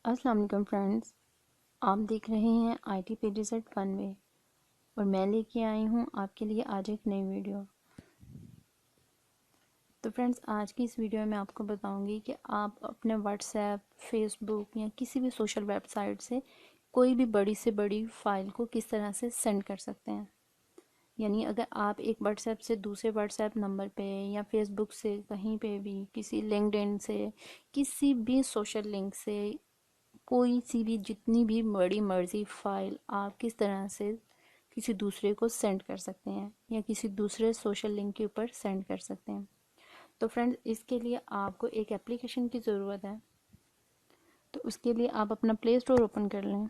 अस्सलाम वालेकुम फ्रेंड्स, आप देख रहे हैं IT pages at fun way और मैं लेके आई हूँ आपके लिए आज एक नई वीडियो। तो फ्रेंड्स, आज की इस वीडियो में आपको बताऊंगी कि आप अपने व्हाट्सएप, फेसबुक या किसी भी सोशल वेबसाइट से कोई भी बड़ी से बड़ी फाइल को किस तरह से सेंड कर सकते हैं। यानी अगर आप एक व्हाट्सएप से दूसरे व्हाट्सएप नंबर पे या फेसबुक से कहीं पे भी किसी लिंक्डइन से किसी भी सोशल लिंक से कोई सी भी जितनी भी बड़ी मर्जी फाइल आप किस तरह से किसी दूसरे को सेंड कर सकते हैं या किसी दूसरे सोशल लिंक के ऊपर सेंड कर सकते हैं। तो फ्रेंड्स, इसके लिए आपको एक एप्लीकेशन की ज़रूरत है। तो उसके लिए आप अपना प्ले स्टोर ओपन कर लें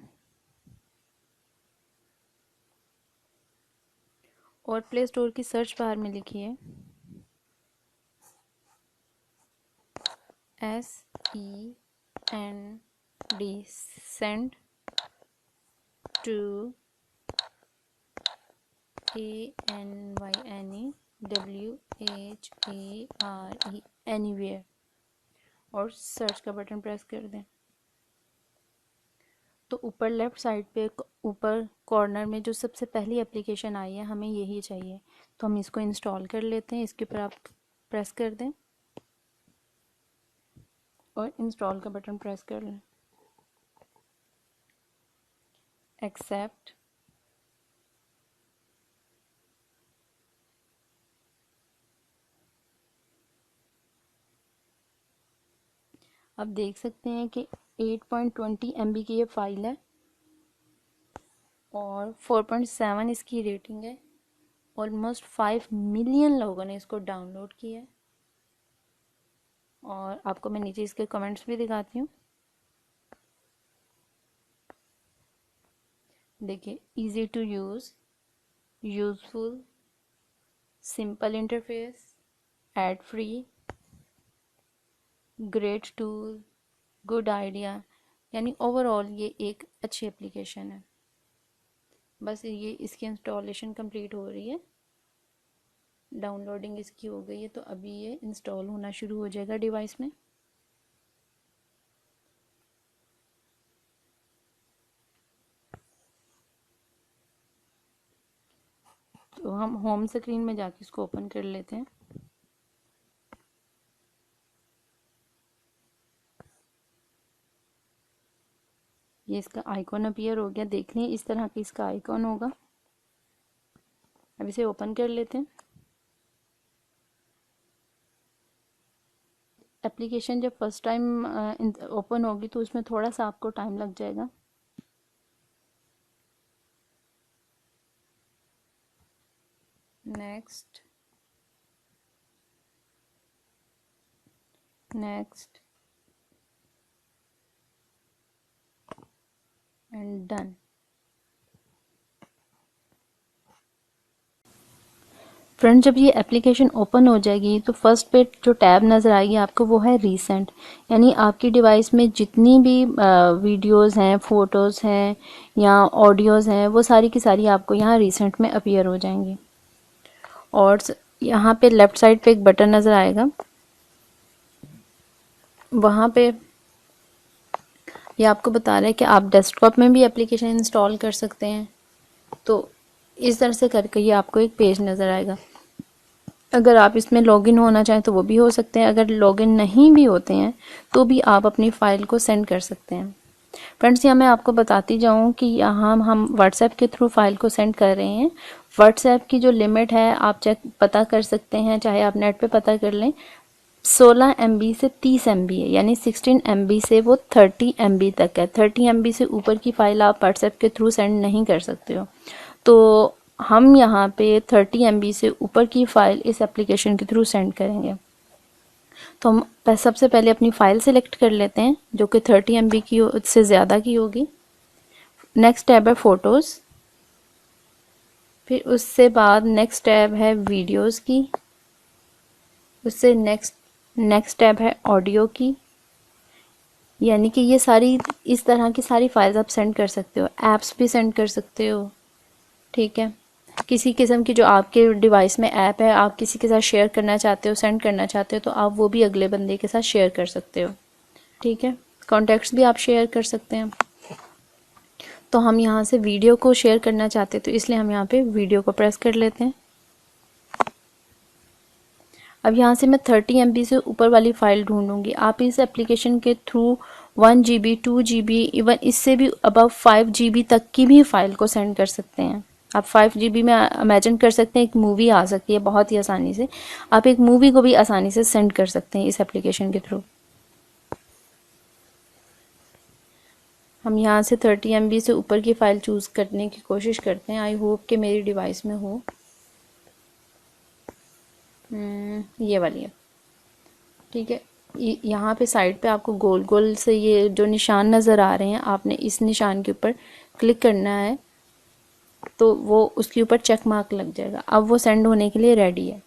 और प्ले स्टोर की सर्च बार में लिखिए SEND, send to ANYNEWHARE anywhere और सर्च का बटन प्रेस कर दें। तो ऊपर लेफ़्ट साइड पे ऊपर कॉर्नर में जो सबसे पहली एप्लीकेशन आई है हमें यही चाहिए, तो हम इसको इंस्टॉल कर लेते हैं। इसके ऊपर आप प्रेस कर दें और इंस्टॉल का बटन प्रेस कर लें। एक्सेप्ट, आप देख सकते हैं कि 8.20 MB की ये फाइल है और 4.7 इसकी रेटिंग है। ऑलमोस्ट 5 मिलियन लोगों ने इसको डाउनलोड किया है और आपको मैं नीचे इसके कमेंट्स भी दिखाती हूँ। देखिए, easy to use, useful, simple interface, ad free, great tool, good idea. यानी ओवरऑल ये एक अच्छी एप्लीकेशन है। बस ये इसकी इंस्टॉलेशन कंप्लीट हो रही है, डाउनलोडिंग इसकी हो गई है, तो अभी ये इंस्टॉल होना शुरू हो जाएगा डिवाइस में। तो हम होम स्क्रीन में जाके इसको ओपन कर लेते हैं। ये इसका आइकॉन अपीयर हो गया, देख लें इस तरह का इसका आइकॉन होगा। अब इसे ओपन कर लेते हैं। एप्लीकेशन जब फर्स्ट टाइम ओपन होगी तो उसमें थोड़ा सा आपको टाइम लग जाएगा। Next, next and done. Friend, जब ये एप्लीकेशन ओपन हो जाएगी तो फर्स्ट पे जो टैब नज़र आएगी आपको वो है रीसेंट। यानी आपकी डिवाइस में जितनी भी वीडियोस हैं, फ़ोटोज़ हैं या ऑडियोज़ हैं, वो सारी की सारी आपको यहाँ रीसेंट में अपीयर हो जाएंगी। और यहाँ पे लेफ़्ट साइड पे एक बटन नज़र आएगा, वहाँ पे ये आपको बता रहा है कि आप डेस्कटॉप में भी एप्लीकेशन इंस्टॉल कर सकते हैं। तो इस तरह से करके ये आपको एक पेज नज़र आएगा। अगर आप इसमें लॉगिन होना चाहें तो वो भी हो सकते हैं। अगर लॉगिन नहीं भी होते हैं तो भी आप अपनी फ़ाइल को सेंड कर सकते हैं। फ्रेंड्स, यहाँ मैं आपको बताती जाऊँ कि यहाँ हम व्हाट्सएप के थ्रू फाइल को सेंड कर रहे हैं। व्हाट्सएप की जो लिमिट है आप चेक पता कर सकते हैं, चाहे आप नेट पे पता कर लें। 16 MB से 30 MB है, यानी 16 MB से वो 30 MB तक है। 30 MB से ऊपर की फ़ाइल आप व्हाट्सएप के थ्रू सेंड नहीं कर सकते हो। तो हम यहाँ पे 30 MB से ऊपर की फ़ाइल इस एप्लीकेशन के थ्रू सेंड करेंगे। तो हम सबसे पहले अपनी फ़ाइल सेलेक्ट कर लेते हैं जो कि 30 MB की से ज़्यादा की होगी। नेक्स्ट टैब है फ़ोटोज़, फिर उससे बाद नेक्स्ट टैब है वीडियोज़ की, उससे नेक्स्ट टैब है ऑडियो की। यानी कि ये सारी इस तरह की सारी फाइल्स आप सेंड कर सकते हो। ऐप्स भी सेंड कर सकते हो, ठीक है। किसी किस्म की जो आपके डिवाइस में ऐप है आप किसी के साथ शेयर करना चाहते हो, सेंड करना चाहते हो, तो आप वो भी अगले बंदे के साथ शेयर कर सकते हो, ठीक है। कॉन्टैक्ट्स भी आप शेयर कर सकते हैं। तो हम यहाँ से वीडियो को शेयर करना चाहते हैं, तो इसलिए हम यहाँ पे वीडियो को प्रेस कर लेते हैं। अब यहाँ से मैं 30 MB से ऊपर वाली फ़ाइल ढूंढूंगी। आप इस एप्लीकेशन के थ्रू 1 GB 2 GB इवन इससे भी अबव 5 GB तक की भी फ़ाइल को सेंड कर सकते हैं। आप 5 GB में इमेजिन कर सकते हैं एक मूवी आ सकती है बहुत ही आसानी से। आप एक मूवी को भी आसानी से सेंड कर सकते हैं इस एप्लीकेशन के थ्रू। हम यहाँ से 30 MB से ऊपर की फ़ाइल चूज़ करने की कोशिश करते हैं। आई होप कि मेरी डिवाइस में हो। ये वाली है, ठीक है। यहाँ पे साइड पे आपको गोल गोल से ये जो निशान नज़र आ रहे हैं, आपने इस निशान के ऊपर क्लिक करना है तो वो उसके ऊपर चेक मार्क लग जाएगा। अब वो सेंड होने के लिए रेडी है,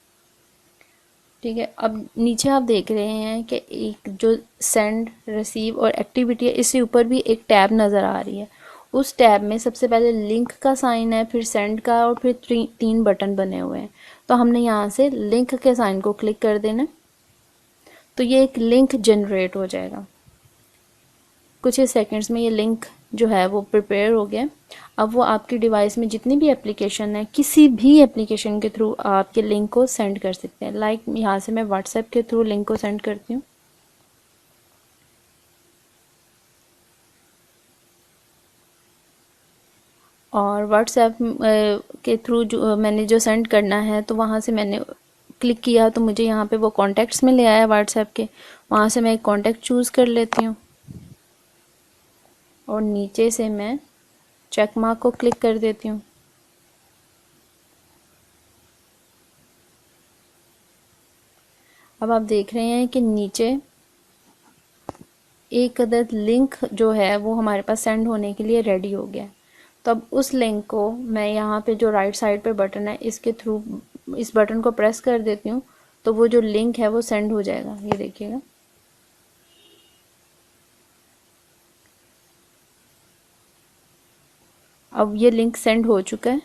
ठीक है। अब नीचे आप देख रहे हैं कि एक जो सेंड, रिसीव और एक्टिविटी है, इससे ऊपर भी एक टैब नज़र आ रही है। उस टैब में सबसे पहले लिंक का साइन है, फिर सेंड का, और फिर 3 बटन बने हुए हैं। तो हमने यहाँ से लिंक के साइन को क्लिक कर देना, तो ये एक लिंक जनरेट हो जाएगा। कुछ ही सेकंड्स में ये लिंक जो है वो प्रिपेयर हो गया। अब वो आपकी डिवाइस में जितनी भी एप्लीकेशन है, किसी भी एप्लीकेशन के थ्रू आप ये लिंक को सेंड कर सकते हैं। लाइक यहाँ से मैं व्हाट्सएप के थ्रू लिंक को सेंड करती हूँ। और व्हाट्सएप के थ्रू जो मैंने जो सेंड करना है, तो वहाँ से मैंने क्लिक किया तो मुझे यहाँ पे वो कॉन्टैक्ट्स में ले आया व्हाट्सएप के। वहाँ से मैं एक कॉन्टैक्ट चूज़ कर लेती हूँ और नीचे से मैं चेक मार्क को क्लिक कर देती हूँ। अब आप देख रहे हैं कि नीचे एक अदद लिंक जो है वो हमारे पास सेंड होने के लिए रेडी हो गया। तो अब उस लिंक को मैं यहाँ पे जो राइट साइड पे बटन है, इसके थ्रू इस बटन को प्रेस कर देती हूँ, तो वो जो लिंक है वो सेंड हो जाएगा। ये देखिएगा, अब ये लिंक सेंड हो चुका है।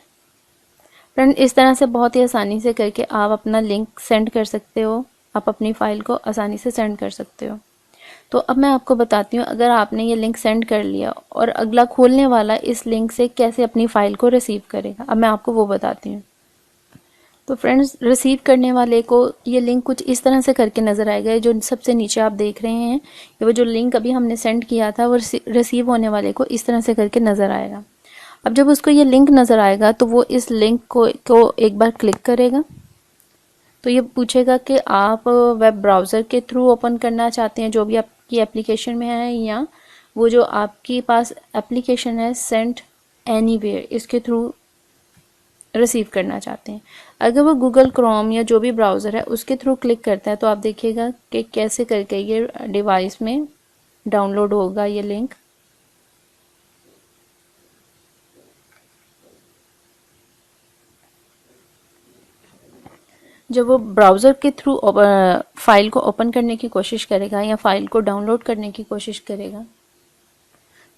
फ्रेंड, इस तरह से बहुत ही आसानी से करके आप अपना लिंक सेंड कर सकते हो, आप अपनी फ़ाइल को आसानी से सेंड कर सकते हो। तो अब मैं आपको बताती हूँ, अगर आपने ये लिंक सेंड कर लिया और अगला खोलने वाला इस लिंक से कैसे अपनी फ़ाइल को रिसीव करेगा, अब मैं आपको वो बताती हूँ। तो फ्रेंड्स, रिसीव करने वाले को ये लिंक कुछ इस तरह से करके नज़र आएगा। जो सबसे नीचे आप देख रहे हैं, वो जो लिंक अभी हमने सेंड किया था, वो रिसीव होने वाले को इस तरह से करके नज़र आएगा। अब जब उसको ये लिंक नज़र आएगा तो वो इस लिंक को एक बार क्लिक करेगा, तो ये पूछेगा कि आप वेब ब्राउज़र के थ्रू ओपन करना चाहते हैं जो भी आपकी एप्लीकेशन में है, या वो जो आपके पास एप्लीकेशन है सेंड एनीवेयर, इसके थ्रू रिसीव करना चाहते हैं। अगर वो गूगल क्रोम या जो भी ब्राउज़र है उसके थ्रू क्लिक करता है, तो आप देखिएगा कि कैसे करके ये डिवाइस में डाउनलोड होगा ये लिंक। जब वो ब्राउज़र के थ्रू फाइल को ओपन करने की कोशिश करेगा या फाइल को डाउनलोड करने की कोशिश करेगा,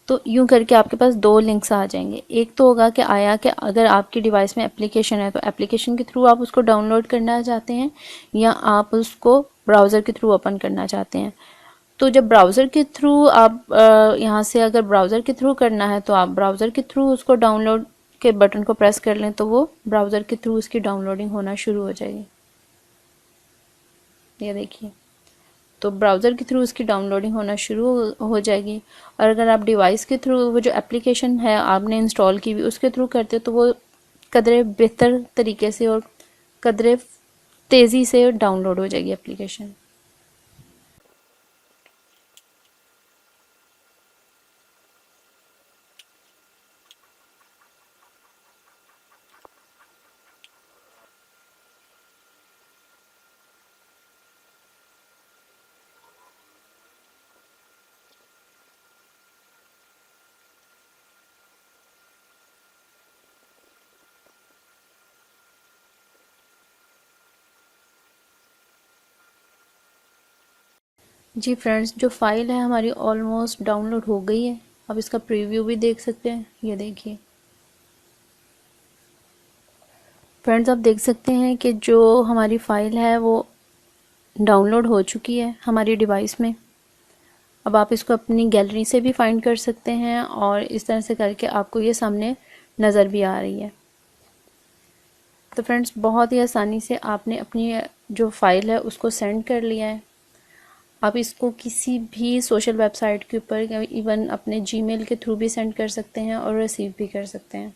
तो यूं करके आपके पास 2 लिंक्स आ जाएंगे। एक तो होगा कि आया कि अगर आपकी डिवाइस में एप्लीकेशन है तो एप्लीकेशन के थ्रू आप उसको डाउनलोड करना चाहते हैं, या आप उसको ब्राउज़र के थ्रू ओपन करना चाहते हैं। तो जब ब्राउज़र के थ्रू आप यहाँ से अगर ब्राउज़र के थ्रू करना है तो आप ब्राउज़र के थ्रू उसको डाउनलोड के बटन को प्रेस कर लें, तो वो ब्राउज़र के थ्रू उसकी डाउनलोडिंग होना शुरू हो जाएगी। ये देखिए, तो ब्राउज़र के थ्रू उसकी डाउनलोडिंग होना शुरू हो जाएगी। और अगर आप डिवाइस के थ्रू वो जो एप्लीकेशन है आपने इंस्टॉल की हुई उसके थ्रू करते हो, तो वो कदरे बेहतर तरीके से और कदरे तेज़ी से डाउनलोड हो जाएगी एप्लीकेशन। जी फ्रेंड्स, जो फाइल है हमारी ऑलमोस्ट डाउनलोड हो गई है। अब इसका प्रीव्यू भी देख सकते हैं। ये देखिए फ्रेंड्स, आप देख सकते हैं कि जो हमारी फ़ाइल है वो डाउनलोड हो चुकी है हमारी डिवाइस में। अब आप इसको अपनी गैलरी से भी फाइंड कर सकते हैं और इस तरह से करके आपको ये सामने नज़र भी आ रही है। तो फ्रेंड्स बहुत ही आसानी से आपने अपनी जो फाइल है उसको सेंड कर लिया है। आप इसको किसी भी सोशल वेबसाइट के ऊपर इवन अपने जीमेल के थ्रू भी सेंड कर सकते हैं और रिसीव भी कर सकते हैं।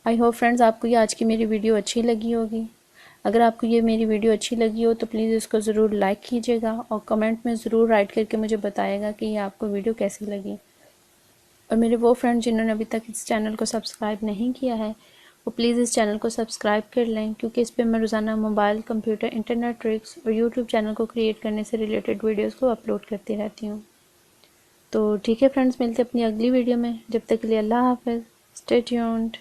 आई होप फ्रेंड्स आपको ये आज की मेरी वीडियो अच्छी लगी होगी। अगर आपको ये मेरी वीडियो अच्छी लगी हो तो प्लीज़ इसको ज़रूर लाइक कीजिएगा और कमेंट में ज़रूर राइट करके मुझे बताइएगा कि ये आपको वीडियो कैसी लगी। और मेरे वो फ्रेंड्स जिन्होंने अभी तक इस चैनल को सब्सक्राइब नहीं किया है वो प्लीज़ इस चैनल को सब्सक्राइब कर लें, क्योंकि इस पर मैं रोज़ाना मोबाइल, कंप्यूटर, इंटरनेट ट्रिक्स और यूट्यूब चैनल को क्रिएट करने से रिलेटेड वीडियोस को अपलोड करती रहती हूँ। तो ठीक है फ्रेंड्स, मिलते हैं अपनी अगली वीडियो में। जब तक के लिए अल्लाह हाफ़िज़, स्टे ट्यून्ड।